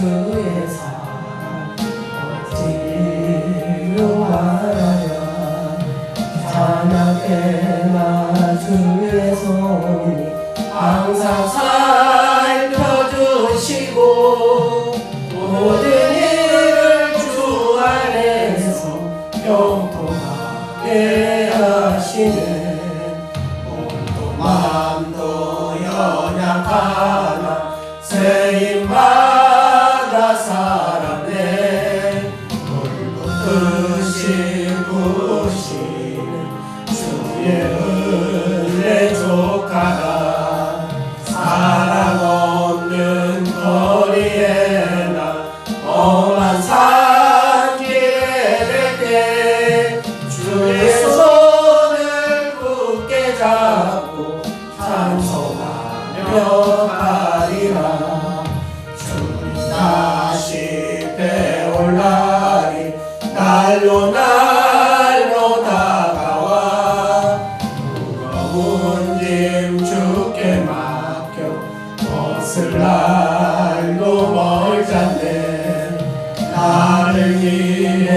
주의 사랑 어디로 가야 찬양해나 주의 손이 항상 살펴주시고 모든 일을 주 안에서 영통하게 하시네. 몸도 마음도 연약하나 세임받아 살았네. 물붓듯이 부으시는 주의 은혜 족하다. 사랑 없는 거리에 나 험한 산길에 될 때 주의 손을 굳게 잡고 찬송하며 가리라. 주님 다시 배올 날이 날로 날로 다가와 무거운 짐 주께 맡겨 벗을 날도 멀잖네. 나를 위해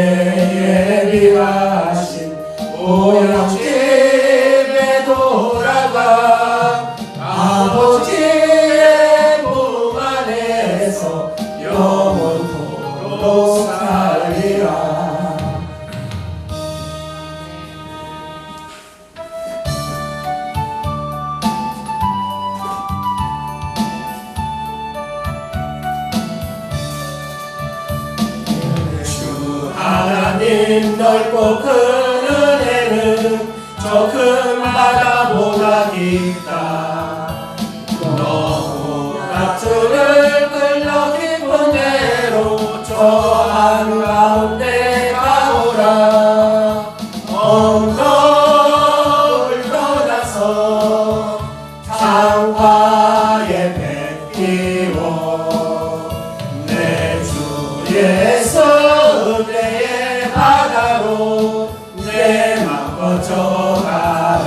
예비하신 오영집에 돌아가 아버지의 품 안에서 영원토록 살리라. 하나님 넓고 큰 은혜는 저 큰 바다보다 깊다. 너무 낮들을 끌려 깊은 대로 저 한가운데 가보라. 언덕을 떠나서 창가에 배 띄워 내 주에서 은혜의 바다로 내 맘 거쳐가라.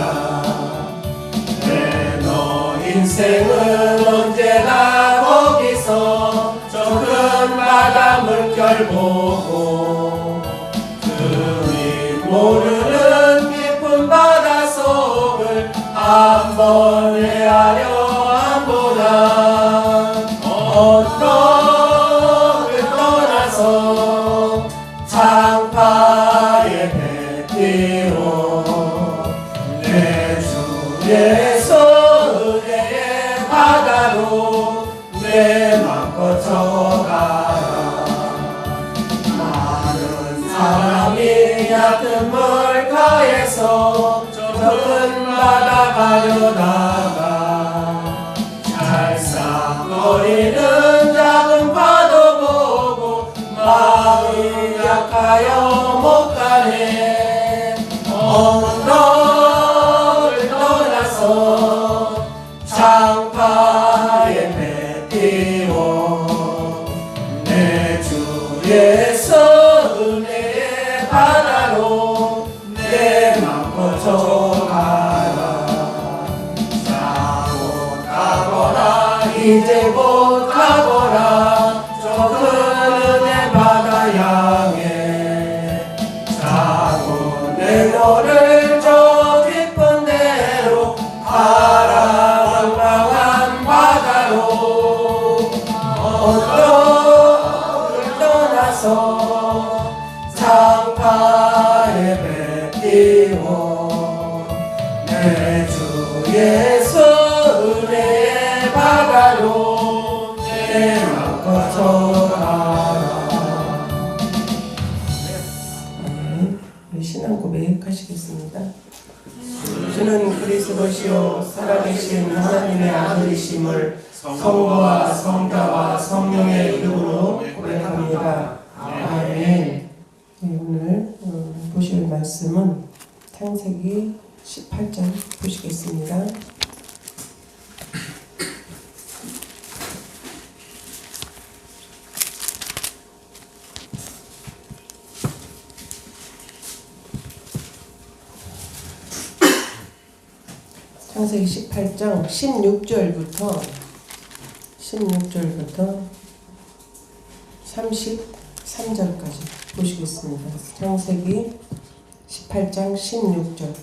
너 인생은 언제나 거기서 저 큰 바다 물결 보고 그리 모르는 깊은 바다 속을 한번 헤아려 한보다. 언덕을 떠나서 창가에 배 띄워 내 주에서 은혜의 바다로 내 맘 거쳐가라. 많은 사람이 얕은 물가에서 저 큰 바다 가려다가 찰싹거리는 작은 파도 보고 마음이 약하여 못 가네. 언덕을 떠나서 창가에 배 띄워 내 주에서 은혜의 바다로 내 맘 거쳐가라. 자 곧 가거라 이제 곧 가거라 저 큰 은혜 바다 향해. 자고 내 너를 저 깊은 데로 가라. 茫茫한 바다로 언덕을 떠나서 창가에 배 띄워 내 주에서 은혜의 바다로 내 맘 거쳐가라. 우리 신앙 고백하시겠습니다. 주는 그리스도시요 살아계신 하나님의 아들이심을 성부와 성자와 성령의 이름으로 고백합니다. 아멘. 오늘 보실 말씀은 창세기 18장 보시겠습니다. 창세기 18장 16절부터 33절까지 보시겠습니다. 창세기 18장 16절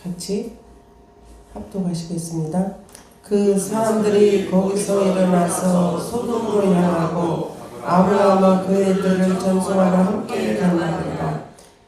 같이 합독하시겠습니다. 그 사람들이 거기서 일어나서 소돔으로 향하고 아브라함과 그의 들을 전송하러 함께 간다니라.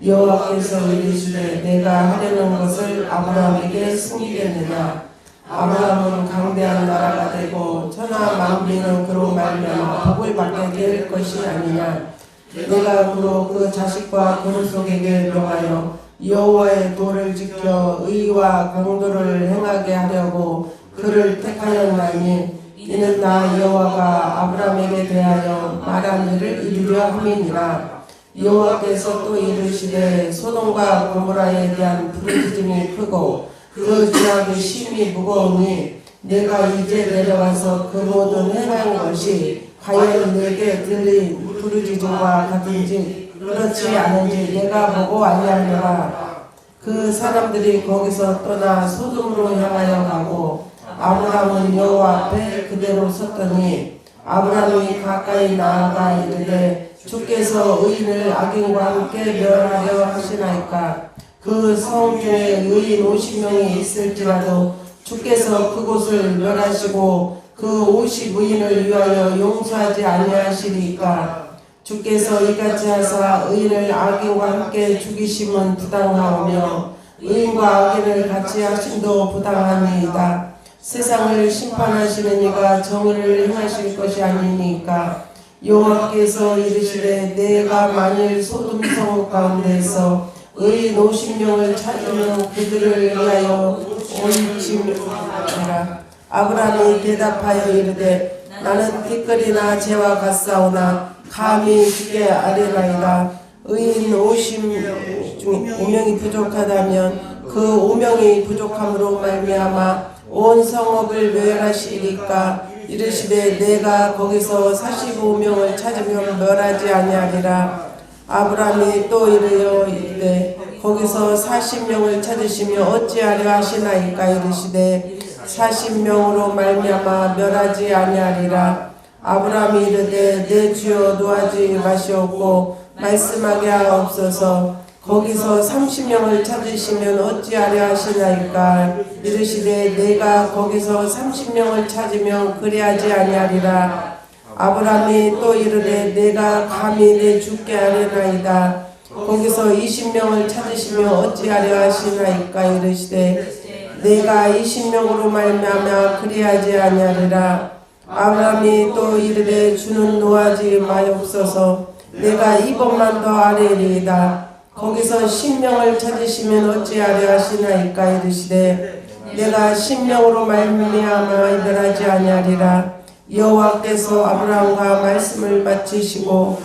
여호와께서 이르시되 내가 하려는 것을 아브라함에게 숨기겠느냐. 아브라함은 강대한 나라가 되고 천하 만민은 그로 말미암아 복을 받게 될 것이 아니냐. 내가 그로 그 자식과 그릇 속에게 명하여 여호와의 도를 지켜 의와 강도를 행하게 하려고 그를 택하였나니 이는 나 여호와가 아브라함에게 대하여 말한 일을 이루려 함이니라. 여호와께서 또 이르시되 소돔과 고모라에 대한 부르짖음이 크고 그 죄악이 심히 무거우니 내가 이제 내려가서 그 모든 행한 것이 과연 내게 들린 부르짖음과 같은지 그렇지 않은지 내가 보고 알려하노라. 그 사람들이 거기서 떠나 소돔으로 향하여 가고 아브라함은 여호와 앞에 그대로 섰더니 아브라함이 가까이 나아가 이르되 주께서 의인을 악인과 함께 멸하려 하시나이까. 그 성 중에 의인 50명이 있을지라도 주께서 그곳을 멸하시고 그 50의인을 위하여 용서하지 아니하시리까. 주께서 이같이 하사 의인을 악인과 함께 죽이심은 부당하오며 의인과 악인을 같이 하심도 부당하니이다. 세상을 심판하시는 이가 정의를 행하실 것이 아니니까. 여호와께서 이르시되 내가 만일 소돔 성 가운데서 의인 50명을 찾으면 그들을 위하여 온심하라. 아브라함이 대답하여 이르되 나는 티끌이나 재와 같사오나 감히 주께 아뢰나이다. 의인 50 중 5명이 부족하다면 그 5명이 부족함으로 말미암아 온 성읍을 멸하시리까. 이르시되 내가 거기서 45명을 찾으면 멸하지 아니하리라. 아브라함이 또 이르되 거기서 40명을 찾으시며 어찌하려 하시나이까. 이르시되 40명으로 말미암아 멸하지 아니하리라. 아브라함이 이르되 내 주여 노하지 마시옵고 말씀하게 하옵소서. 거기서 30명을 찾으시면 어찌하려 하시나이까. 이르시되 내가 거기서 30명을 찾으면 그리하지 아니하리라. 아브라함이 또 이르되 내가 감히 내 주께 아뢰나이다. 거기서 20명을 찾으시면 어찌하려 하시나이까. 이르시되 내가 20명으로 말미암아 그리하지 아니하리라. 아브라함이 또 이르되 주는 노하지 마옵소서. 내가 이번만 더 아뢰리이다. 거기서 10명을 찾으시면 어찌하려 하시나이까. 이르시되 내가 10명으로 말미암아 멸하지 아니하리라. 여호와께서 아브라함과 말씀을 마치시고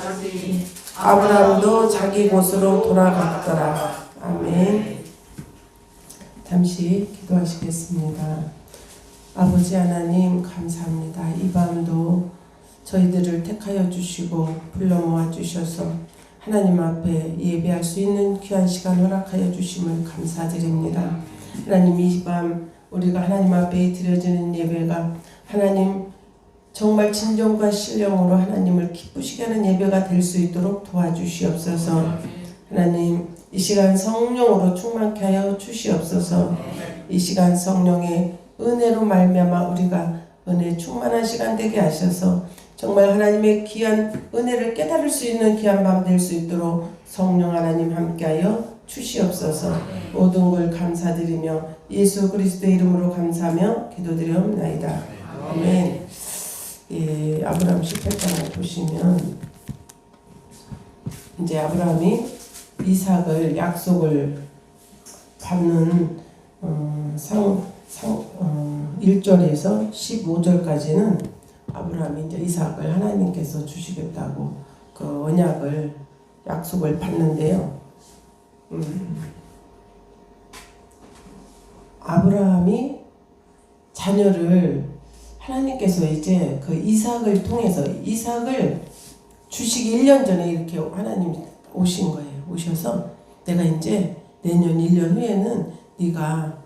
아브라함도 자기 곳으로 돌아갔더라. 아멘. 잠시 기도하시겠습니다. 아버지 하나님 감사합니다. 이 밤도 저희들을 택하여 주시고 불러 모아 주셔서 하나님 앞에 예배할 수 있는 귀한 시간 허락하여 주심을 감사드립니다. 하나님 이 밤 우리가 하나님 앞에 드려지는 예배가 하나님 정말 진정과 신령으로 하나님을 기쁘시게 하는 예배가 될 수 있도록 도와주시옵소서. 하나님 이 시간 성령으로 충만케 하여 주시옵소서. 이 시간 성령의 은혜로 말미암아 우리가 은혜 충만한 시간 되게 하셔서 정말 하나님의 귀한 은혜를 깨달을 수 있는 귀한 밤 될 수 있도록 성령 하나님 함께하여 주시옵소서. 모든 걸 감사드리며 예수 그리스도의 이름으로 감사하며 기도드리옵나이다. 아멘. 예, 아브라함 18장을 보시면 이제 아브라함이 이삭을 약속을 받는 1절에서 15절까지는 아브라함이 이제 이삭을 하나님께서 주시겠다고 그 언약을 약속을 받는데요. 아브라함이 자녀를 하나님께서 이제 그 이삭을 통해서 이삭을 주시기 1년 전에 이렇게 하나님이 오신 거예요. 오셔서 내가 이제 내년 1년 후에는 네가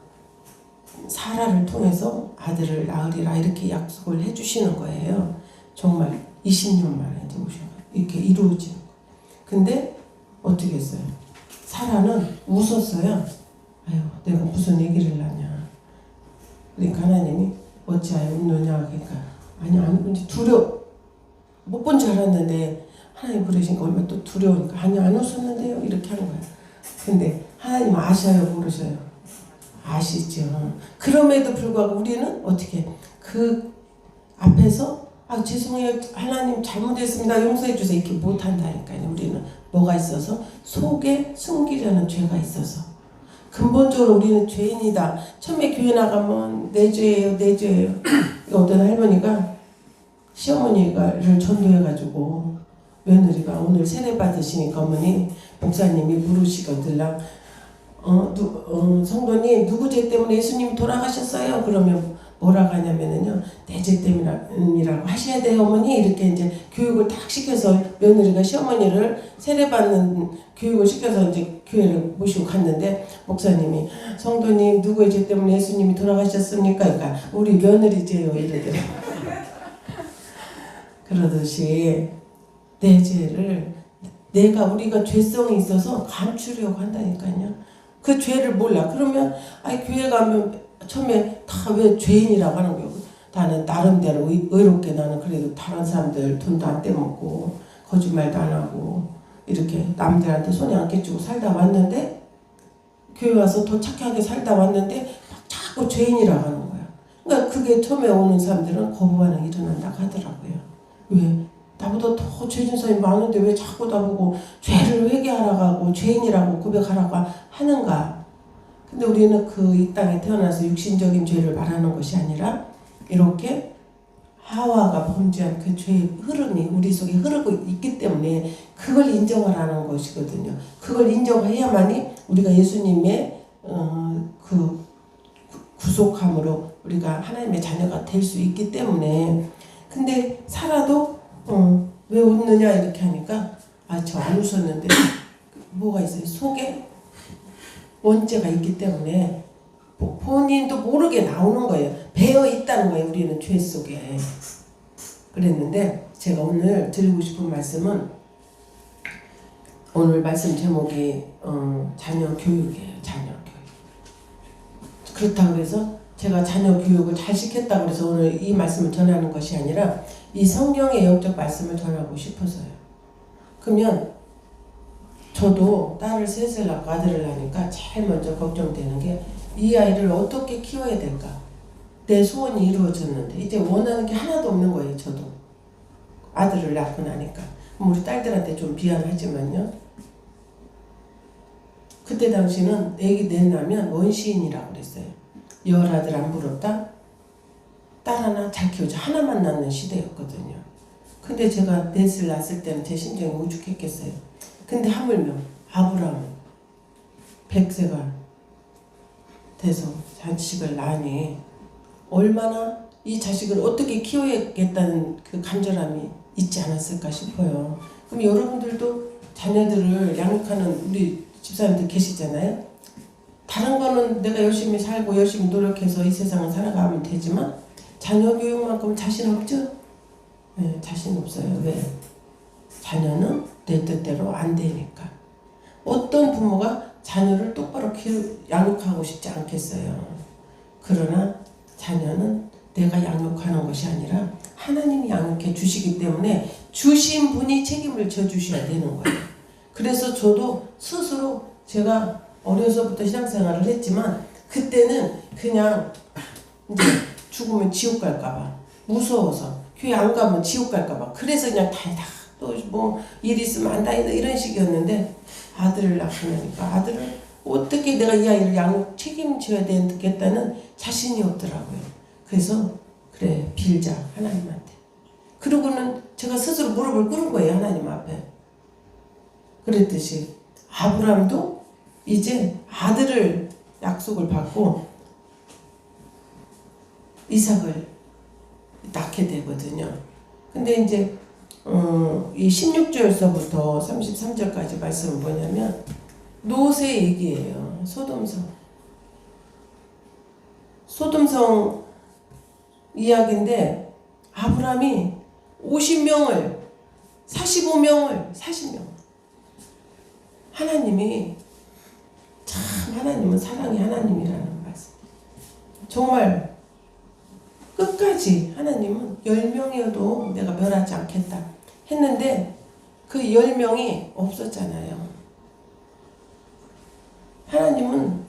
사라를 통해서 아들을 낳으리라 이렇게 약속을 해주시는 거예요. 정말 20년 만에 이제 오셔 이렇게 이루어지는 거. 근데 어떻게 했어요? 사라는 웃었어요. 아유, 내가 무슨 얘기를 하냐. 그러니까 하나님이 어찌하여 웃느냐. 그러니까 아니 이제 못 본 줄 알았는데 하나님 그러시니까 얼마나 또 두려우니까 아니 안 웃었는데요. 이렇게 하는 거예요. 근데 하나님 아셔요, 모르셔요? 아시죠. 그럼에도 불구하고 우리는 어떻게 그 앞에서 죄송해요, 하나님 잘못했습니다, 용서해 주세요 이렇게 못한다니까요. 우리는 뭐가 있어서 속에 숨기려는 죄가 있어서. 근본적으로 우리는 죄인이다. 처음에 교회 나가면 내 죄예요, 내 죄예요. 어떤 할머니가 시어머니를 전도해가지고 며느리가 오늘 세례 받으시니까 어머니 목사님이 물으시거들랑 성도님 누구 죄 때문에 예수님이 돌아가셨어요? 그러면 뭐라고 하냐면은요, 내 죄 때문이라고 하셔야 돼요 어머니. 이렇게 이제 교육을 딱 시켜서 며느리가 시어머니를 세례받는 교육을 시켜서 이제 교회를 모시고 갔는데 목사님이 성도님 누구의 죄 때문에 예수님이 돌아가셨습니까? 그러니까 우리 며느리 죄요 이러더라고요. 그러듯이 내 죄를 우리가 죄성이 있어서 감추려고 한다니까요. 그 죄를 몰라. 그러면 교회 가면 처음에 다 왜 죄인이라고 하는 거예요. 나는 나름대로 의롭게 나는 그래도 다른 사람들 돈도 안 떼먹고 거짓말도 안 하고 이렇게 남들한테 손에 안 끼치고 살다 왔는데 교회 와서 더 착하게 살다 왔는데 막 자꾸 죄인이라고 하는 거예요. 그러니까 그게 처음에 오는 사람들은 거부 반응이 일어난다고 하더라고요. 왜? 나보다 더 죄진 사람이 많은데 왜 자꾸 나보고 죄를 회개하라고 하고 죄인이라고 고백하라고 하는가. 근데 우리는 이 땅에 태어나서 육신적인 죄를 말하는 것이 아니라 이렇게 하와가 범죄한 그 죄의 흐름이 우리 속에 흐르고 있기 때문에 그걸 인정하라는 것이거든요. 그걸 인정해야만이 우리가 예수님의 그 구속함으로 우리가 하나님의 자녀가 될 수 있기 때문에. 근데 살아도 왜 웃느냐 이렇게 하니까 저 안 웃었는데 뭐가 있어요? 속에 원죄가 있기 때문에 본인도 모르게 나오는 거예요. 배어 있다는 거예요. 우리는 죄 속에. 그랬는데 제가 오늘 드리고 싶은 말씀은 오늘 말씀 제목이 자녀 교육이에요. 자녀 교육. 그렇다고 해서 제가 자녀 교육을 잘 시켰다고 해서 오늘 이 말씀을 전하는 것이 아니라 이 성경의 영적 말씀을 전하고 싶어서요. 그러면 저도 딸을 셋을 낳고 아들을 낳으니까 제일 먼저 걱정되는 게 이 아이를 어떻게 키워야 될까. 내 소원이 이루어졌는데 이제 원하는 게 하나도 없는 거예요. 저도 아들을 낳고 나니까. 우리 딸들한테 좀 미안하지만요, 그때 당시는 애기 넷 낳으면 원시인이라고 그랬어요. 열아들 안 부럽다, 딸 하나 잘 키우자, 하나만 낳는 시대였거든요. 근데 제가 넷을 낳았을 때는 제 심정이 오죽했겠어요. 근데 하물며 아브라함은 100세가 돼서 자식을 낳으니 얼마나 이 자식을 어떻게 키워야겠다는 그 간절함이 있지 않았을까 싶어요. 그럼 여러분들도 자녀들을 양육하는 우리 집사님들 계시잖아요. 다른 거는 내가 열심히 살고 열심히 노력해서 이 세상을 살아가면 되지만 자녀 교육만큼 자신 없죠? 네, 자신 없어요. 왜? 자녀는 내 뜻대로 안 되니까. 어떤 부모가 자녀를 똑바로 양육하고 싶지 않겠어요. 그러나 자녀는 내가 양육하는 것이 아니라 하나님이 양육해 주시기 때문에 주신 분이 책임을 져주셔야 되는 거예요. 그래서 저도 스스로 제가 어려서부터 신앙생활을 했지만 그때는 그냥 이제 죽으면 지옥 갈까봐 무서워서 교회 안 가면 지옥 갈까봐 그래서 그냥 다니다 또 뭐 일 있으면 안 다니다 이런 식이었는데 아들을 낳고 나니까 아들을 어떻게 내가 이 아이를 양육 책임져야 되겠다는 자신이 없더라고요. 그래서 그래 빌자 하나님한테. 그러고는 제가 스스로 무릎을 꿇은 거예요. 하나님 앞에. 그랬듯이 아브라함도 이제 아들을 약속을 받고 이삭을 낳게 되거든요. 근데 이제 이 16절서부터 33절까지 말씀은 뭐냐면 롯의 얘기예요. 소돔성 이야기인데 아브라함이 50명을 45명을 40명. 하나님이 참 하나님은 사랑의 하나님이라는 말씀. 정말 끝까지 하나님은 10명이어도 내가 멸하지 않겠다 했는데 그 10명이 없었잖아요. 하나님은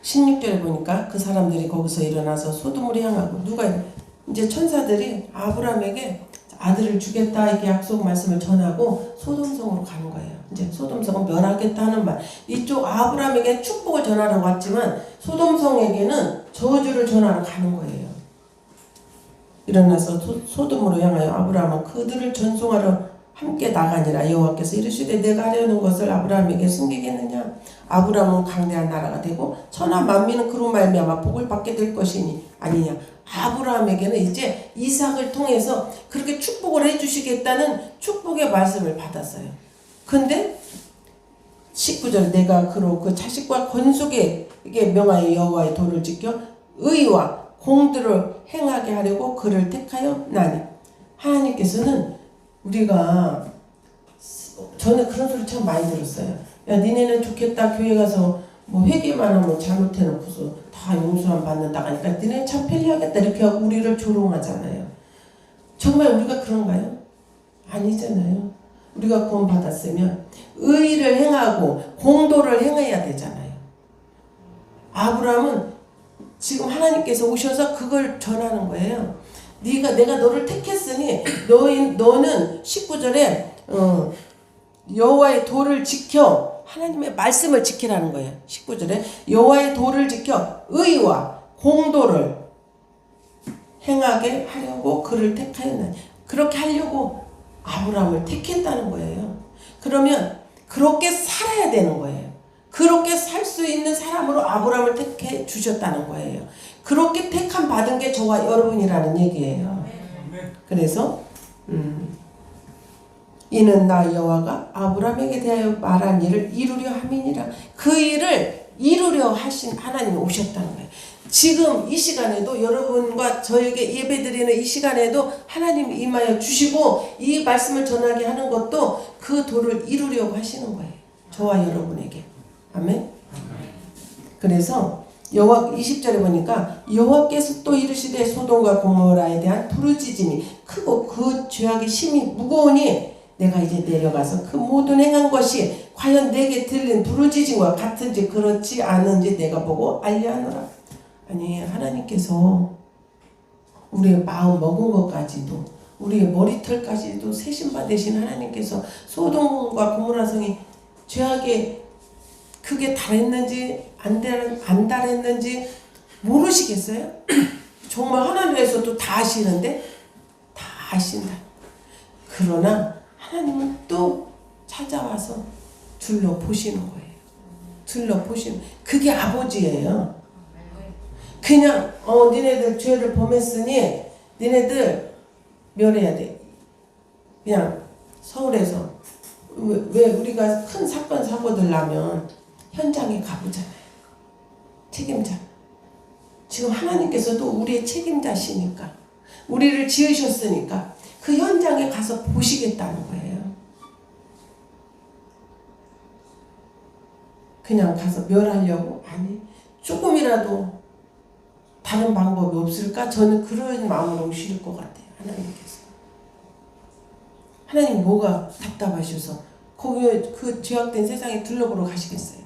16절에 보니까 그 사람들이 거기서 일어나서 소돔으로 향하고 이제 천사들이 아브라함에게 아들을 주겠다 이렇게 약속 말씀을 전하고 소돔성으로 가는 거예요. 이제 소돔성은 멸하겠다 하는 말. 이쪽 아브라함에게 축복을 전하러 왔지만 소돔성에게는 저주를 전하러 가는 거예요. 일어나서 소돔으로 향하여 아브라함은 그들을 전송하러 함께 나가니라. 여호와께서 이르시되 내가 하려는 것을 아브라함에게 숨기겠느냐. 아브라함은 강대한 나라가 되고 천하 만민은 그로 말미암아 복을 받게 될 것이니 아니냐. 아브라함에게는 이제 이삭을 통해서 그렇게 축복을 해주시겠다는 축복의 말씀을 받았어요. 근데 19절 내가 그로 그 자식과 건속에게 명하여 여호와의 도를 지켜 의와 공들을 행하게 하려고 그를 택하여 나니. 하나님께서는 우리가 저는 그런 소리 참 많이 들었어요. 야 니네는 좋겠다 교회 가서 뭐 회개만 하면 잘못해놓고서 다 용서만 받는다 하니까 니네 참 편리하겠다 이렇게 하고 우리를 조롱하잖아요. 정말 우리가 그런가요? 아니잖아요. 우리가 구원 받았으면 의를 행하고 공도를 행해야 되잖아요. 아브라함은 지금 하나님께서 오셔서 그걸 전하는 거예요. 내가 너를 택했으니 너는 19절에 여호와의 도를 지켜 하나님의 말씀을 지키라는 거예요. 19절에 여호와의 도를 지켜 의와 공도를 행하게 하려고 그를 택하였나니. 그렇게 하려고 아브라함을 택했다는 거예요. 그러면 그렇게 살아야 되는 거예요. 그렇게 살 수 있는 사람으로 아브라함을 택해 주셨다는 거예요. 그렇게 택함 받은 게 저와 여러분이라는 얘기예요. 그래서 이는 나 여호와가 아브라함에게 대하여 말한 일을 이루려 함이니라. 그 일을 이루려 하신 하나님이 오셨다는 거예요. 지금 이 시간에도 여러분과 저에게 예배드리는 이 시간에도 하나님이 임하여 주시고 이 말씀을 전하게 하는 것도 그 도를 이루려고 하시는 거예요. 저와 여러분에게. 아멘. 그래서 여호와 20절에 보니까 여호와께서 또 이르시되 소돔과 고모라에 대한 부르짖음이 크고 그 죄악이 심히 무거우니 내가 이제 내려가서 그 모든 행한 것이 과연 내게 들린 부르짖음과 같은지 그렇지 않은지 내가 보고 알려하노라. 아니 하나님께서 우리의 마음 먹은 것까지도 우리의 머리털까지도 세심받으신 하나님께서 소돔과 고모라 성이 죄악에 그게 달했는지 안 달했는지 모르시겠어요? 정말 하나님께서도 다 아시는데 다 아신다. 그러나 하나님은 또 찾아와서 둘러보시는 거예요. 둘러보시는 그게 아버지예요. 그냥 니네들 죄를 범했으니 니네들 멸해야 돼. 그냥 서울에서 왜 우리가 큰 사건 사고들 나면 현장에 가보잖아요. 책임자. 지금 하나님께서도 우리의 책임자시니까 우리를 지으셨으니까 그 현장에 가서 보시겠다는 거예요. 그냥 가서 멸하려고? 아니 조금이라도 다른 방법이 없을까? 저는 그런 마음으로 오실 것 같아요. 하나님께서. 하나님 뭐가 답답하셔서 거기에 그 죄악된 세상에 둘러보러 가시겠어요?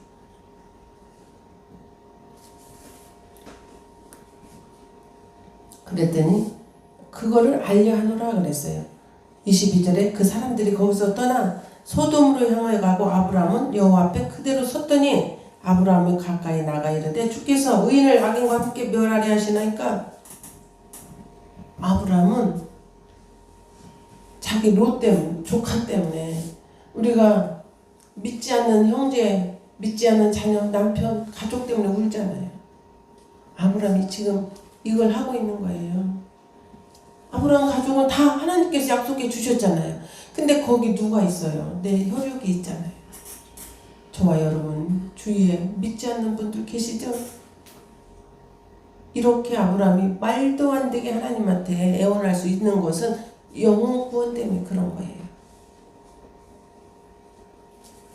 그랬더니 그거를 알려하노라 그랬어요. 22절에 그 사람들이 거기서 떠나 소돔으로 향하여 가고 아브라함은 여호와 앞에 그대로 섰더니 아브라함이 가까이 나가 이르되 주께서 의인을 악인과 함께 멸하려 하시나이까. 아브라함은 자기 롯 때문에 조카 때문에 우리가 믿지 않는 형제 믿지 않는 자녀 남편 가족 때문에 울잖아요. 아브라함이 지금 이걸 하고 있는 거예요. 아브라함 가족은 다 하나님께서 약속해 주셨잖아요. 근데 거기 누가 있어요? 내 혈육이 있잖아요. 저와 여러분 주위에 믿지 않는 분들 계시죠? 이렇게 아브라함이 말도 안 되게 하나님한테 애원할 수 있는 것은 영혼 구원 때문에 그런 거예요.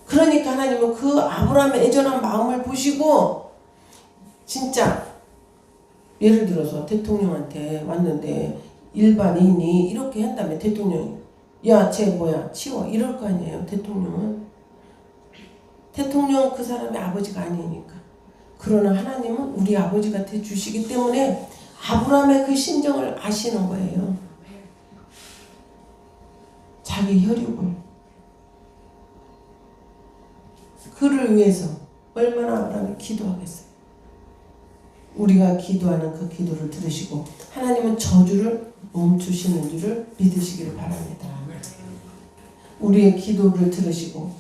그러니까 하나님은 그 아브라함의 애절한 마음을 보시고 진짜 예를 들어서 대통령한테 왔는데 일반인이 이렇게 한다면 대통령이 야, 쟤 뭐야 치워 이럴 거 아니에요. 대통령은 그 사람의 아버지가 아니니까. 그러나 하나님은 우리 아버지가 되주시기 때문에 아브라함의 그 심정을 아시는 거예요. 자기 혈육을 그를 위해서 얼마나 아브라함이 기도하겠어요. 우리가 기도하는 그 기도를 들으시고 하나님은 저주를 멈추시는 줄을 믿으시기를 바랍니다. 우리의 기도를 들으시고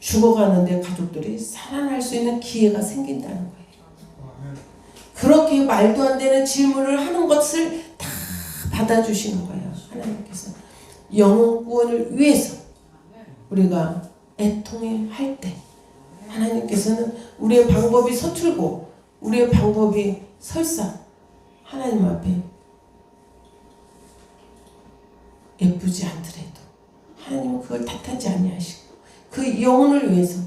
죽어가는데 가족들이 살아날 수 있는 기회가 생긴다는 거예요. 그렇게 말도 안 되는 질문을 하는 것을 다 받아주시는 거예요. 하나님께서 영혼 구원을 위해서 우리가 애통해 할 때 하나님께서는 우리의 방법이 서툴고 우리의 방법이 설사 하나님 앞에 예쁘지 않더라도 하나님은 그걸 탓하지 아니하시고 그 영혼을 위해서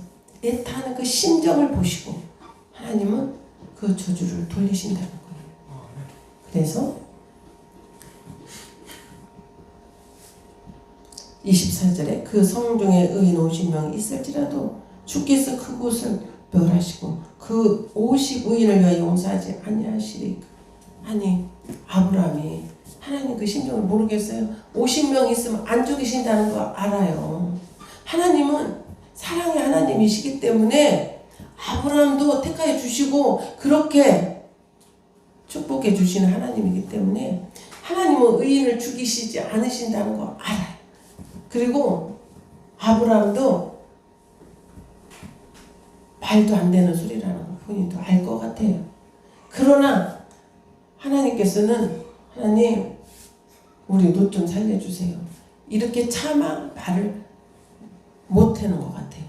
애타는 그 심정을 보시고 하나님은 그 저주를 돌리신다는 거예요. 그래서 24절에 그 성중에 의인 50명이 있을지라도 주께서 그곳을 멸하시고 그 50의인을 위하여 용서하지 아니하시리까. 아니 아브라함이 하나님 그 심정을 모르겠어요? 50명 있으면 안 죽이신다는 거 알아요. 하나님은 사랑의 하나님이시기 때문에 아브라함도 택하여 주시고 그렇게 축복해 주시는 하나님이기 때문에 하나님은 의인을 죽이시지 않으신다는 거 알아요. 그리고 아브라함도 말도 안 되는 소리라는 거 본인도 알 것 같아요. 그러나 하나님께서는 하나님 우리 롯 좀 살려주세요. 이렇게 차마 말을 못하는 것 같아요.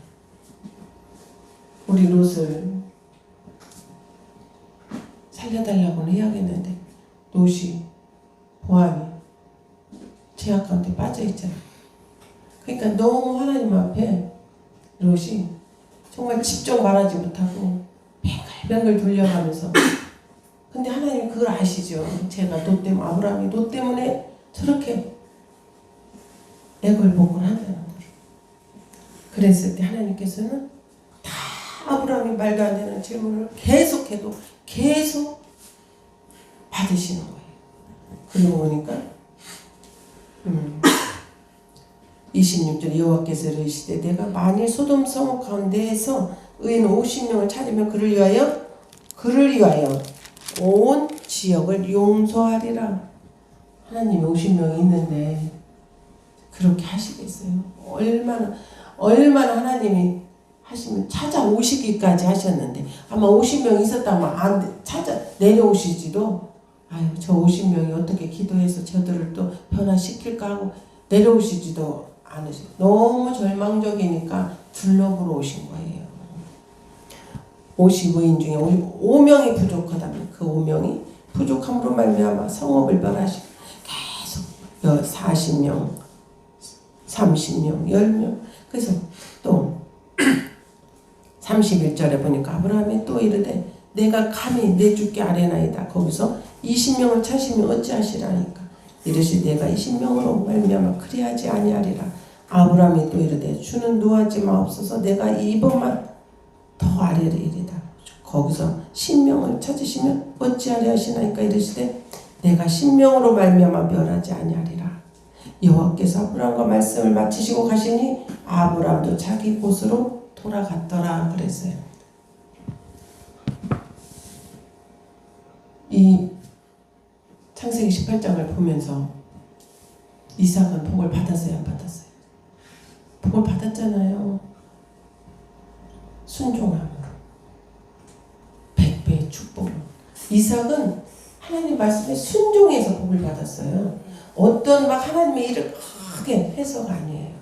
우리 롯을 살려달라고는 해야겠는데 롯이 보안이 죄악 가운데 빠져있잖아요. 그러니까 너무 하나님 앞에 롯이 정말 집중 말하지 못하고 뱅글뱅글 돌려가면서 근데 하나님이 그걸 아시죠. 제가 너 때문에 아브라함이 너 때문에 저렇게 애걸복걸 한다는 거예요. 그랬을 때 하나님께서는 다 아브라함이 말도 안 되는 질문을 계속해도 계속 받으시는 거예요. 그리고 보니까 26절 여호와께서 이르시되 내가 만일 소돔 성읍 가운데에서 의인 50명을 찾으면 그를 위하여 온 지역을 용서하리라. 하나님이 50명이 있는데 그렇게 하시겠어요? 얼마나 하나님이 하시면 찾아오시기까지 하셨는데 아마 50명 있었다면 안 찾아 내려오시지도 아유 저 50명이 어떻게 기도해서 저들을 또 변화시킬까 하고 내려오시지도 않으시고 너무 절망적이니까 둘러보러 오신 거예요. 50의인 중에 5명이 부족하다면 그 5명이 부족함으로 말미암아 성읍을 멸하시고 계속 40명, 30명, 10명 그래서 또 31절에 보니까 아브라함이 또 이르되 내가 감히 내 주께 아뢰나이다. 거기서 20명을 찾으면 어찌하시라니까. 이르시 내가 20명으로 말미암아 그리하지 아니하리라. 아브라함이 또 이르되 주는 노하지 마옵소서 내가 이번만 더 아뢰리이다. 거기서 10명을 찾으시면 어찌하리 하시나이까. 이르시되 내가 10명으로 말미암아 멸하지 아니하리라. 여호와께서 아브라함과 말씀을 마치시고 가시니 아브라함도 자기 곳으로 돌아갔더라 그랬어요. 이 창세기 18장을 보면서 이삭은 복을 받았어요, 안 받았어요? 복을 받았잖아요. 순종함으로 100배의 축복으로. 이삭은 하나님 말씀에 순종해서 복을 받았어요. 어떤 막 하나님의 일을 크게 해서가 아니에요.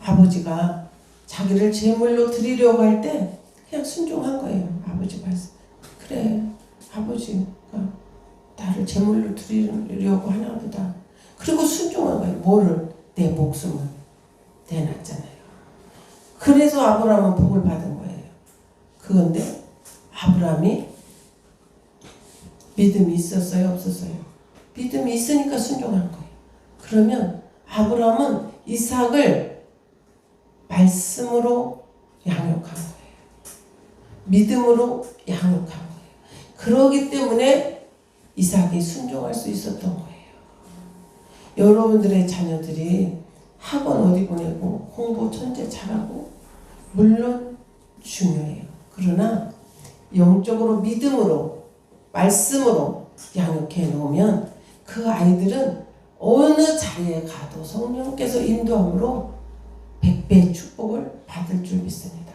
아버지가 자기를 제물로 드리려고 할 때 그냥 순종한 거예요. 아버지 말씀. 그래, 아버지가 아들을 제물로 드리려고 하나 보다. 그리고 순종한 거예요. 뭐를? 내 목숨을 내놨잖아요. 그래서 아브라함은 복을 받은 거예요. 그건데 아브라함이 믿음이 있었어요? 없었어요? 믿음이 있으니까 순종한 거예요. 그러면 아브라함은 이삭을 말씀으로 양육한 거예요. 믿음으로 양육한 거예요. 그러기 때문에 이삭이 순종할 수 있었던 거예요. 여러분들의 자녀들이 학원 어디 보내고 공부 천재 잘하고 물론 중요해요. 그러나 영적으로 믿음으로 말씀으로 양육해 놓으면 그 아이들은 어느 자리에 가도 성령께서 인도함으로 100배의 축복을 받을 줄 믿습니다.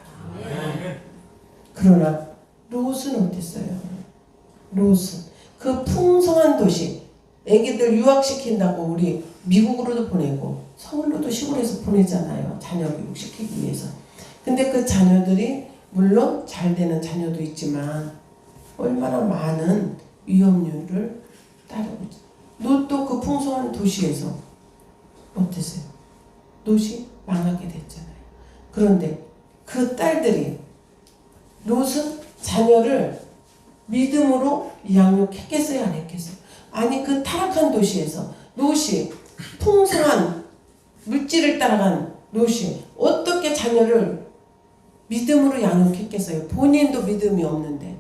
그러나 롯은 어땠어요? 롯은 그 풍성한 도시, 애기들 유학시킨다고 우리 미국으로도 보내고 서울로도 시골에서 보내잖아요. 자녀 교육시키기 위해서. 근데 그 자녀들이 물론 잘 되는 자녀도 있지만 얼마나 많은 위험률을 따르고 있어요. 롯도 그 풍성한 도시에서 어땠어요? 롯이 망하게 됐잖아요. 그런데 그 딸들이 롯은 자녀를 믿음으로 양육했겠어요? 안 했겠어요? 아니 그 타락한 도시에서 롯이 풍성한 물질을 따라간 롯이 어떻게 자녀를 믿음으로 양육했겠어요? 본인도 믿음이 없는데.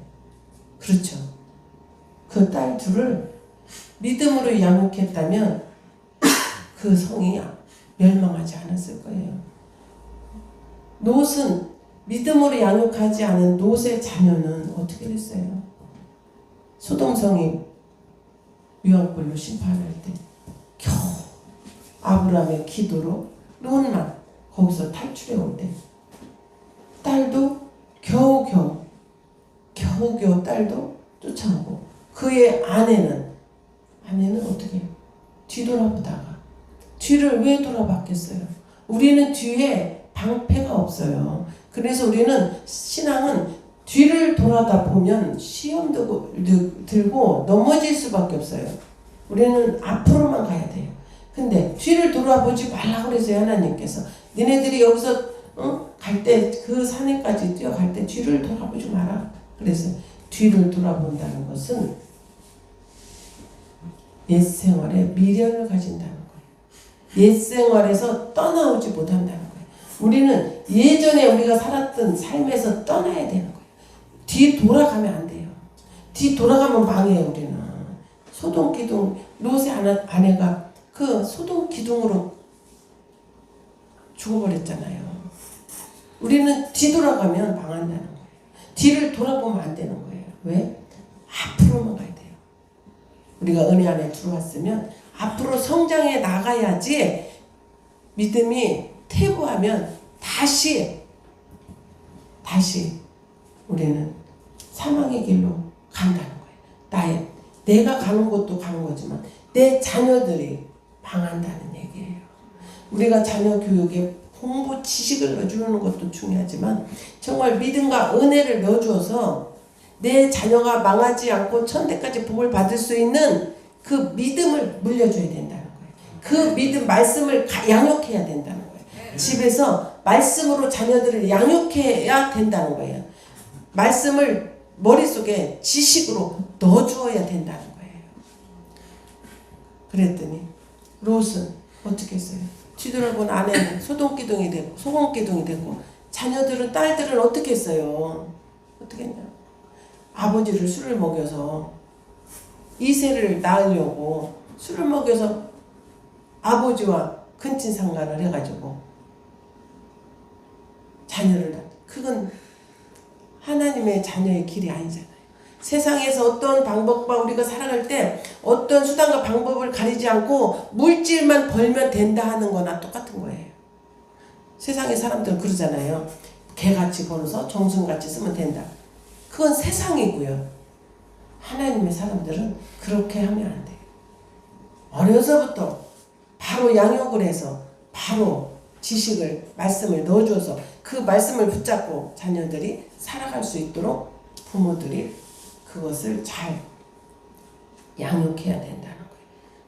그렇죠. 그 딸 둘을 믿음으로 양육했다면 그 성이 멸망하지 않았을 거예요. 롯은 믿음으로 양육하지 않은 롯의 자녀는 어떻게 됐어요? 소돔성이 유황불로 심판할 때 겨우 아브라함의 기도로 롯만 거기서 탈출해 올 때 딸도 겨우겨우 딸도 쫓아오고 그의 아내는 어떻게 뒤돌아보다가 뒤를 왜 돌아봤겠어요? 우리는 뒤에 방패가 없어요. 그래서 우리는 신앙은 뒤를 돌아다 보면 시험 들고 넘어질 수밖에 없어요. 우리는 앞으로만 가야 돼요. 근데 뒤를 돌아보지 말라고 그랬어요. 하나님께서 니네들이 여기서 갈 때 그 산에까지 뛰어갈 때 뒤를 돌아보지 마라. 그래서 뒤를 돌아본다는 것은 옛 생활에 미련을 가진다는 거예요. 옛 생활에서 떠나오지 못한다는 거예요. 우리는 예전에 우리가 살았던 삶에서 떠나야 되는 거예요. 뒤 돌아가면 안 돼요. 뒤 돌아가면 망해요. 우리는 소돔 기둥 롯의 아내가 그 소돔 기둥으로 죽어버렸잖아요. 우리는 뒤돌아가면 망한다는 거예요. 뒤를 돌아보면 안 되는 거예요. 왜? 앞으로만 가야 돼요. 우리가 은혜 안에 들어왔으면 앞으로 성장해 나가야지 믿음이 퇴보하면 다시 우리는 사망의 길로 간다는 거예요. 내가 가는 곳도 가는 거지만 내 자녀들이 망한다는 얘기예요. 우리가 자녀 교육에 공부 지식을 넣어주는 것도 중요하지만 정말 믿음과 은혜를 넣어주어서 내 자녀가 망하지 않고 천대까지 복을 받을 수 있는 그 믿음을 물려줘야 된다는 거예요. 그 믿음 말씀을 양육해야 된다는 거예요. 집에서 말씀으로 자녀들을 양육해야 된다는 거예요. 말씀을 머릿속에 지식으로 넣어주어야 된다는 거예요. 그랬더니 롯은 어떻게 했어요? 뒤돌아본 아내는 소돔기둥이 되고 소금기둥이 되고 자녀들은 딸들은 어떻게 했어요? 어떻게 했냐? 아버지를 술을 먹여서 이세를 낳으려고 술을 먹여서 아버지와 근친상간을 해가지고 자녀를 낳았다. 그건 하나님의 자녀의 길이 아니잖아요. 세상에서 어떤 방법과 우리가 살아갈 때 어떤 수단과 방법을 가리지 않고 물질만 벌면 된다 하는 거나 똑같은 거예요. 세상의 사람들은 그러잖아요. 개같이 벌어서 정승같이 쓰면 된다. 그건 세상이고요. 하나님의 사람들은 그렇게 하면 안 돼요. 어려서부터 바로 양육을 해서 바로 지식을 말씀을 넣어줘서 그 말씀을 붙잡고 자녀들이 살아갈 수 있도록 부모들이 그것을 잘 양육해야 된다는 거예요.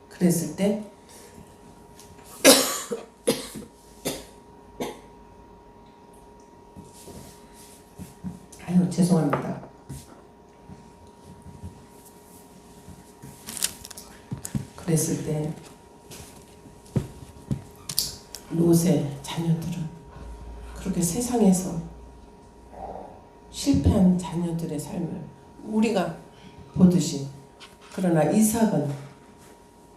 그랬을 때 아유 죄송합니다. 그랬을 때 롯의 자녀들은 그렇게 세상에서 실패한 자녀들의 삶을 우리가 보듯이, 그러나 이삭은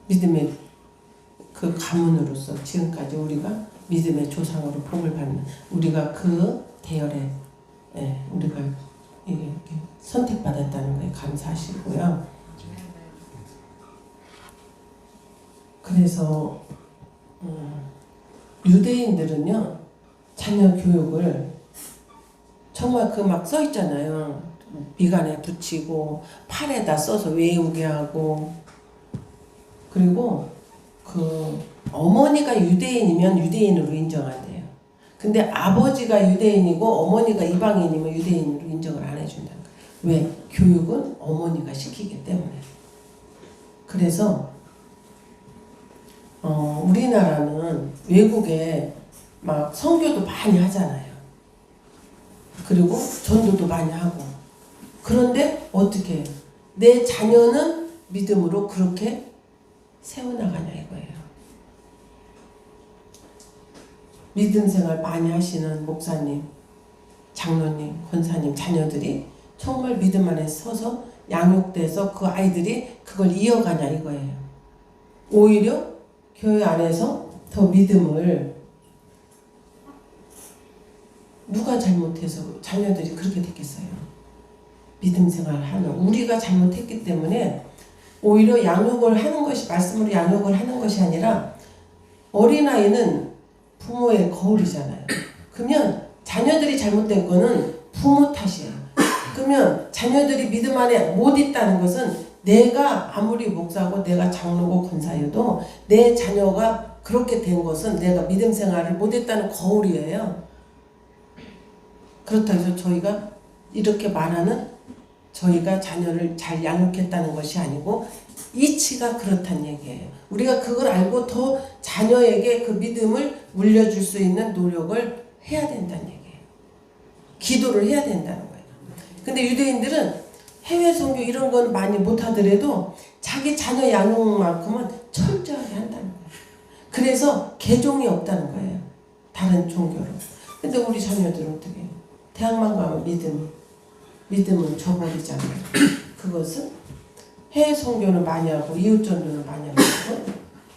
믿음의 그 가문으로서 지금까지 우리가 믿음의 조상으로 복을 받는, 우리가 그 대열에 우리가 이렇게 선택받았다는 거에 감사하시고요. 그래서 유대인들은요 자녀 교육을 정말 그 막 써 있잖아요. 미간에 붙이고 팔에다 써서 외우게 하고, 그리고 그 어머니가 유대인이면 유대인으로 인정한대요. 근데 아버지가 유대인이고 어머니가 이방인이면 유대인으로 인정을 안 해준다는 거예요. 왜? 교육은 어머니가 시키기 때문에. 그래서 우리나라는 외국에 막 선교도 많이 하잖아요. 그리고 전도도 많이 하고. 그런데 어떻게 내 자녀는 믿음으로 그렇게 세워나가냐 이거예요. 믿음 생활 많이 하시는 목사님, 장로님, 권사님 자녀들이 정말 믿음 안에 서서 양육돼서 그 아이들이 그걸 이어가냐 이거예요. 오히려 교회 안에서 더 믿음을, 누가 잘못해서 자녀들이 그렇게 됐겠어요. 믿음 생활하는 우리가 잘못했기 때문에 오히려 양육을 하는 것이, 말씀으로 양육을 하는 것이 아니라, 어린아이는 부모의 거울이잖아요. 그러면 자녀들이 잘못된 거는 부모 탓이에요. 그러면 자녀들이 믿음 안에 못 있다는 것은 내가 아무리 목사고 내가 장로고 권사여도 내 자녀가 그렇게 된 것은 내가 믿음 생활을 못했다는 거울이에요. 그렇다고 해서 저희가 이렇게 말하는, 저희가 자녀를 잘 양육했다는 것이 아니고 이치가 그렇다는 얘기예요. 우리가 그걸 알고 더 자녀에게 그 믿음을 물려줄 수 있는 노력을 해야 된다는 얘기예요. 기도를 해야 된다는 거예요. 근데 유대인들은 해외 선교 이런 건 많이 못하더라도 자기 자녀 양육만큼은 철저하게 한다는 거예요. 그래서 개종이 없다는 거예요. 다른 종교로. 근데 우리 자녀들은 어떻게 해요? 대학만 가면 믿음은 저버리잖아요. 그것은 해외 선교는 많이 하고 이웃전도는 많이 하고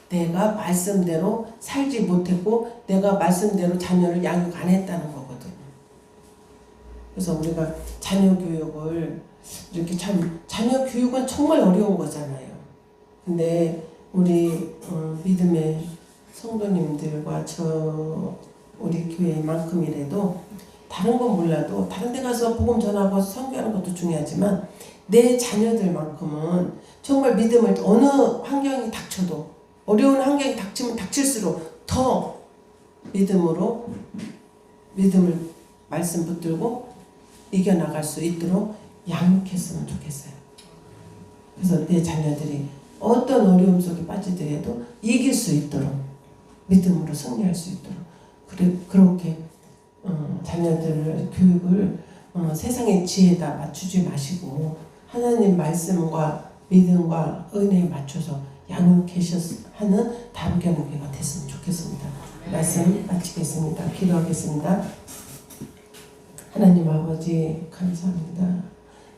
내가 말씀대로 살지 못했고 내가 말씀대로 자녀를 양육 안 했다는 거거든요. 그래서 우리가 자녀 교육을 이렇게 자녀 교육은 정말 어려운 거잖아요. 근데 우리 믿음의 성도님들과 우리 교회만큼이라도 다른 건 몰라도 다른 데 가서 복음 전하고 선교하는 것도 중요하지만 내 자녀들만큼은 정말 믿음을, 어느 환경이 닥쳐도, 어려운 환경이 닥치면 닥칠수록 더 믿음을 말씀 붙들고 이겨나갈 수 있도록 양육했으면 좋겠어요. 그래서 내 자녀들이 어떤 어려움 속에 빠지더라도 이길 수 있도록 믿음으로 승리할 수 있도록 그렇게 자녀들을 교육을 세상의 지혜에다 맞추지 마시고 하나님 말씀과 믿음과 은혜에 맞춰서 양육하는 다름교회가 됐으면 좋겠습니다. 말씀 마치겠습니다. 기도하겠습니다. 하나님 아버지 감사합니다.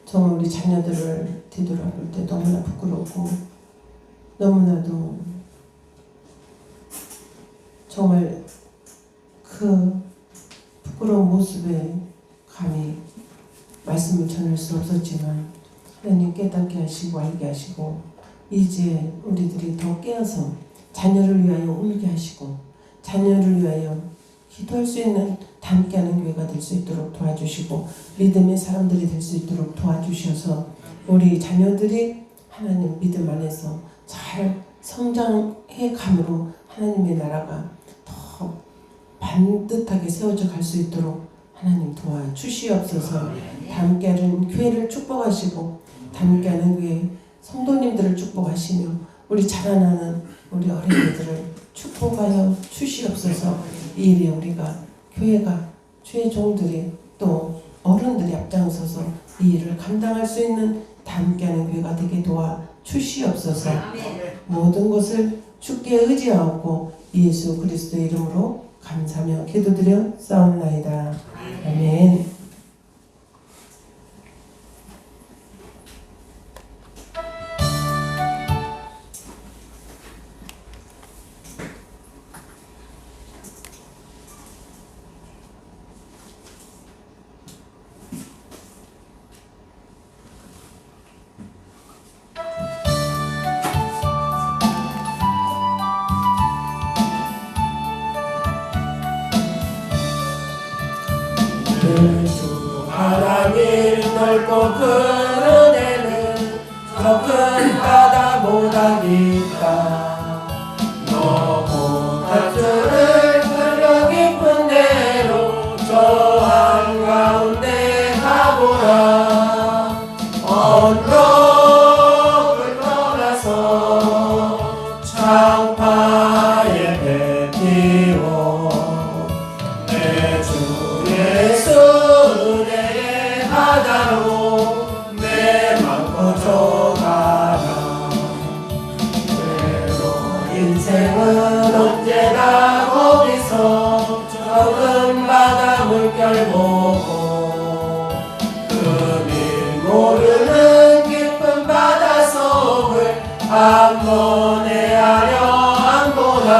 정말 우리 자녀들을 뒤돌아볼 때 너무나 부끄럽고 너무나도 정말 그 부끄러운 모습에 감히 말씀을 전할 수 없었지만 하나님 깨닫게 하시고 알게 하시고 이제 우리들이 더 깨어서 자녀를 위하여 울게 하시고 자녀를 위하여 기도할 수 있는 함께하는 교회가 될 수 있도록 도와주시고 믿음의 사람들이 될 수 있도록 도와주셔서 우리 자녀들이 하나님 믿음 안에서 잘 성장해 감으로 하나님의 나라가 더 반듯하게 세워져 갈 수 있도록 하나님 도와주시옵소서. 함께하는 교회를 축복하시고 함께하는 교회 성도님들을 축복하시며 우리 자라나는 우리 어린이들을 축복하여 주시옵소서. 이 일에 우리가 교회가 주의 종들이 또 어른들이 앞장서서 이 일을 감당할 수 있는 함께하는 교회가 되게 도와 주시옵소서. 모든 것을 주께 의지하고 예수 그리스도의 이름으로 감사하며 기도드려 싸움나이다. 아멘. 주 하나님 넓고 큰 은혜는 저 큰 바다보다니까 너무 다투를 흘러 깊은 대로 저 한가운데 가보라. 언덕을 떠나서 창파에 배 띄워 내 주 예수 은혜의 바다로 내 맘 뻗어가라. 그래도 인생은 언제나 거기서 적은 바다 물결 보고 금일 모르는 깊은 바다 속을 한 번에 헤아려 안 보나.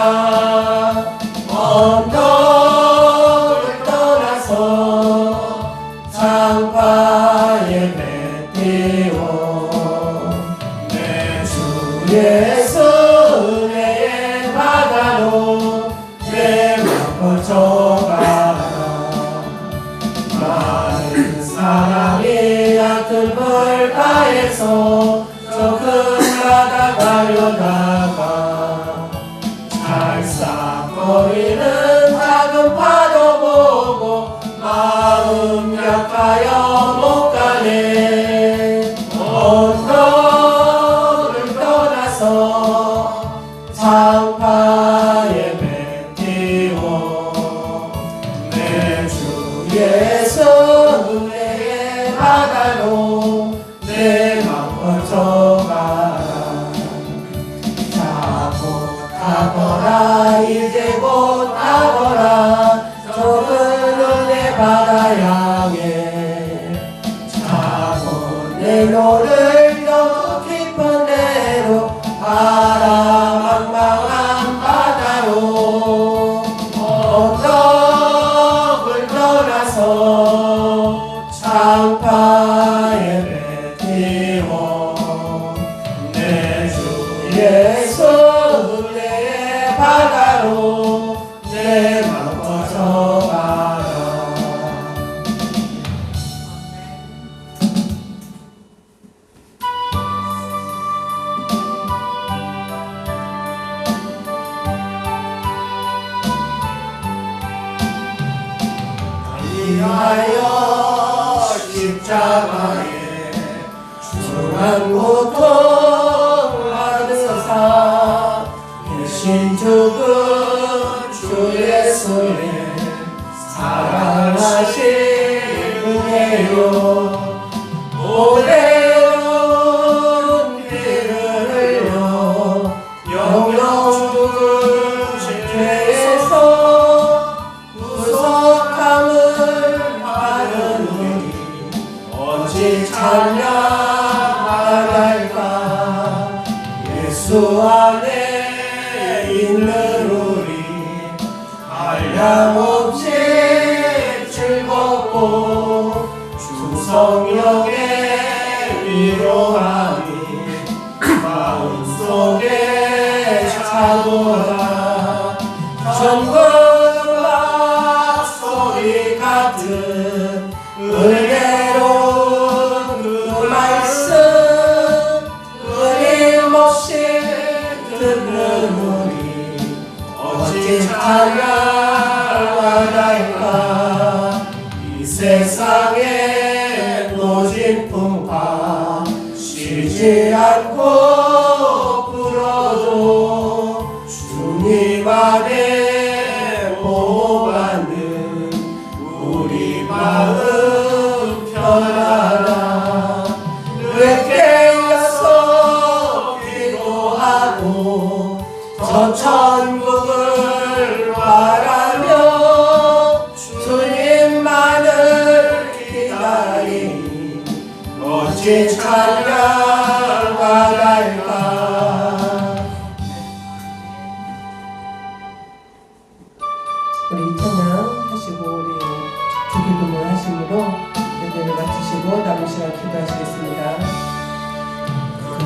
언덕을 떠나서 창파에 배 띄워 내 주 예수 은혜의 바다로 내 맘 뻗어가라. 많은 사람이 얕은 물가에서 저 큰 바다 가려다가 찰싹거리는 작은 파도 보고 마음 약하여 못 가네. 언덕을 떠나서 창파에 배 띄워 내 주 예수 은혜의 바다로 내 맘 뻗어가라. 자 곧 가거라 이제 곧 가거라 저 큰 은혜 바다 향해. 자 곧 내 노를 더 깊은 데로 바라망망한 바다로 언덕을 떠나서 창파에 배 띄워 내 주 예수 은혜의 바다로 내 맘 뻗어가라. 위하여 십자가에 중한 고통 받으사 대신 죽은 주 예수의 사랑하신 은혜요. 오래온 피를 흘려 영영 죽은 죄에서 구속함을 받은 우리 어찌 찬양할까. 예수 안에 있는 우리 한량없이 즐겁고 주 성령의 위로함이 마음속에 차도다. 천군음악 소리 같은 은혜로운 그 말씀 끊임없이 듣는 우리 어찌 찬양하나이까. 이 세상에 노진 풍파 쉬지 않고 불어도 주님 안에 보호받는 우리 마음 편하다. 늦게 일어서 기도하고 저 천국을 바라며 주님만을 기다리니 어찌 찬양가 날까. 우리 찬양 하시고 우리 주기도문 하심으로 예배를 마치시고 남은 시간 기도하시겠습니다.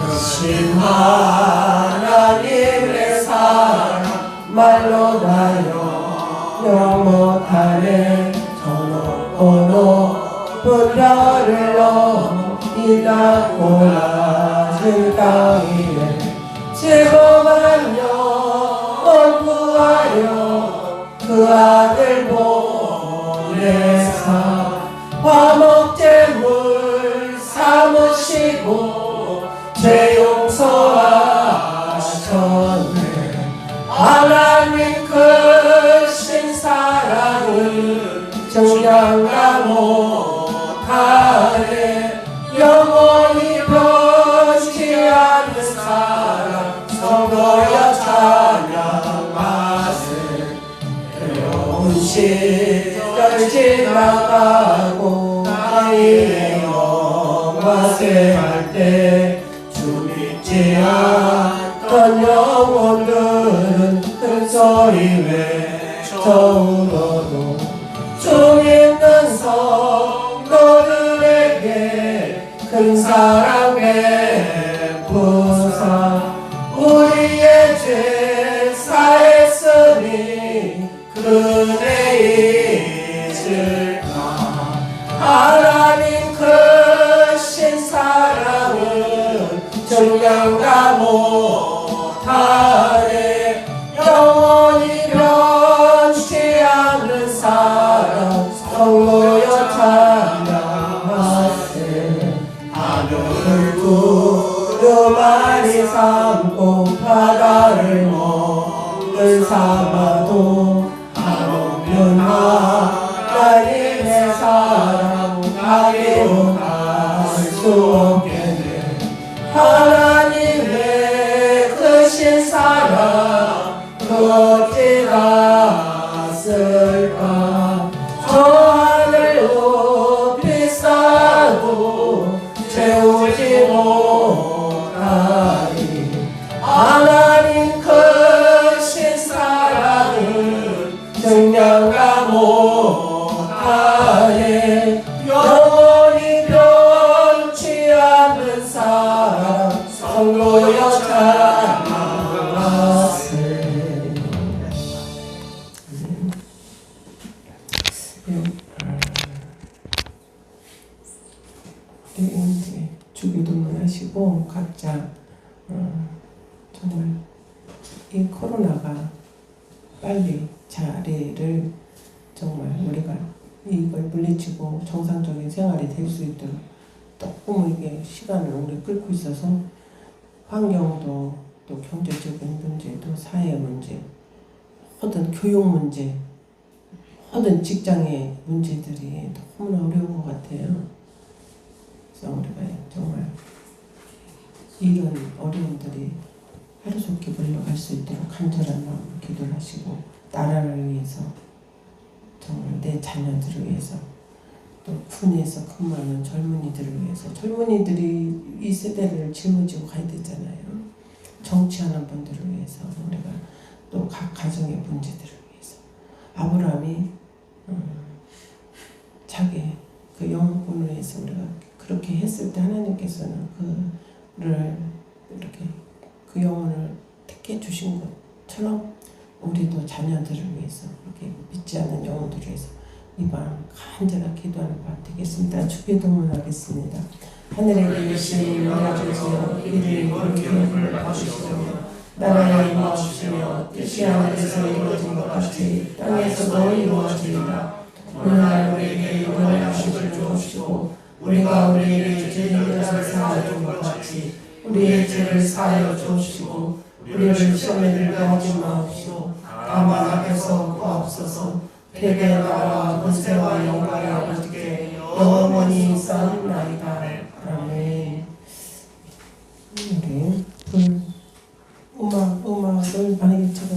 크신 하나님의 사랑 말로 나여 영원하네. 저 높고 높은 별을 이나 고라진 땅 위에 즐거운 영혼 구하여 그 아들 보내사 화목제물 삼으시고 죄 용서하셨네. 하나님 크신 사랑을 정량가 못하네. 영원히 변치 않는 사랑 성도여 찬양하세. 괴로운 시절 지나가고 나의 영광세 할 때 주 믿지 않던 영혼들은 큰 소리 외쳐울어도 주 믿는 성도들에게 큰 사랑 베푸사 우리의 죄 사했으니 그대 잊을까. 하나님 크신 사랑은 정량가 못하네. 영원히 변치 않는 사랑 성도여 찬양하세. 하늘을 두루마리 삼고 바다를 먹을 삼아도 한없는 하나님의 사랑 가리고 갈 수 없겠네. 하나님의 크신 사랑 그 어찌 갔을까. 저 하늘 높이 쌓아도 채우지 못하리. 하나님 크신 사랑은 정량가 못하네. 영원히 변치 않는 사랑 성도여 찬양하세. 이제 주기도문 하시고 각자 정말 이 코로나가 빨리 자리를 정말 우리가 이걸 물리치고 정상적인 생활이 될 수 있도록 너무 이게 시간을 오래 끌고 있어서 환경도 또 경제적인 문제도 사회 문제, 모든 교육 문제, 모든 직장의 문제들이 너무나 어려운 것 같아요. 그래서 우리가 정말 이런 어려움들이 하루속히 물러갈 수 있도록 간절한 마음으로 기도를 하시고 나라를 위해서 정말 내 자녀들을 위해서 또 군에서 근무하는 젊은이들을 위해서 젊은이들이 이 세대를 짊어지고 가야 되잖아요. 정치하는 분들을 위해서 우리가 또 각 가정의 문제들을 위해서 아브라함이 자기 그 영혼을 위해서 우리가 그렇게 했을 때 하나님께서는 그를 이렇게 그 영혼을 택해 주신 것처럼 우리도 자녀들을 위해서 이렇게 믿지 않는 영혼들을 위해서 이밤 간절하게 기도하는 밤 되겠습니다. 주기도문 하겠습니다. 하늘에 계신 우리 아버지여 이름이 거룩히 여겨주시며 나라의 임하옵시며 뜻이 하늘에서 이루어진 것 같이 땅에서도 이루어지리라. 오늘날 우리에게 일용할 양식을 주옵시고 우리가 우리에게 죄진 것을 사하여 준 것 같이 우리의 우리의 죄를 사하여 주옵시고 우리를 시험에 들게 하지 마옵시고 다만 악에서 구하옵소서. 대개 나라와 권세와 영광이 아버지께 영원히 쌓옵나이다.